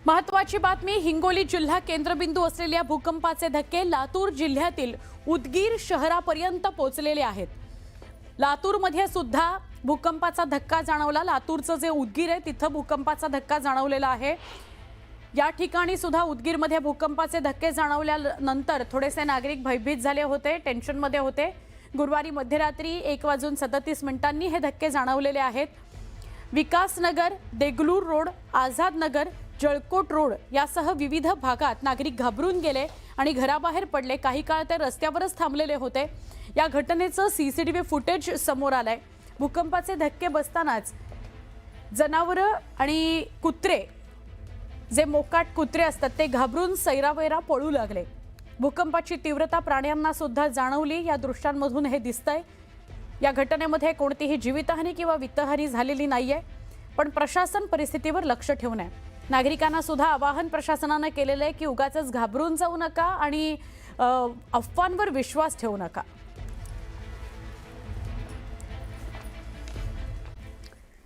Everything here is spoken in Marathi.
महत्त्वाची बातमी, हिंगोली जिल्हा केंद्रबिंदू असलेल्या भूकंपाचे धक्के लातूर जिल्ह्यातील उदगीर शहरापर्यंत पोहोचलेले आहेत। लातूरमध्ये सुद्धा भूकंपाचा धक्का जाणवला। लातूरचं जे उदगीर आहे तिथं भूकंपाचा धक्का जाणवलेला आहे। या ठिकाणी सुद्धा उदगीरमध्ये भूकंपाचे धक्के जाणवल्यानंतर थोडेसे नागरिक भयभीत झाले होते, टेन्शनमध्ये होते। गुरुवारी मध्यरात्री 1:37 हे धक्के जाणवलेले आहेत। विकासनगर, देगलूर रोड, आझाद नगर, जळकोट रोड यासह विविध भागात नागरिक घाबरून गेले आणि घराबाहेर पडले। काही काळ ते रस्त्यावरच थांबलेले होते। या घटनेचं सीसीटीव्ही फुटेज समोर आलंय। भूकंपाचे धक्के बसतानाच जनावरं आणि कुत्रे, जे मोकाट कुत्रे असतात ते घाबरून सैरावैरा पळू लागले। भूकंपाची तीव्रता प्राण्यांना सुद्धा जाणवली। या दृश्यांमधून हे दिसतंय। या घटनेमध्ये कोणतीही जीवितहानी किंवा वित्तहानी झालेली नाहीये, पण प्रशासन परिस्थितीवर लक्ष ठेवून आहे। नागरिकांना सुद्धा आवाहन प्रशासनाने केलेले आहे की उगाचच घाबरून जाऊ नका आणि अफवांवर विश्वास ठेवू नका।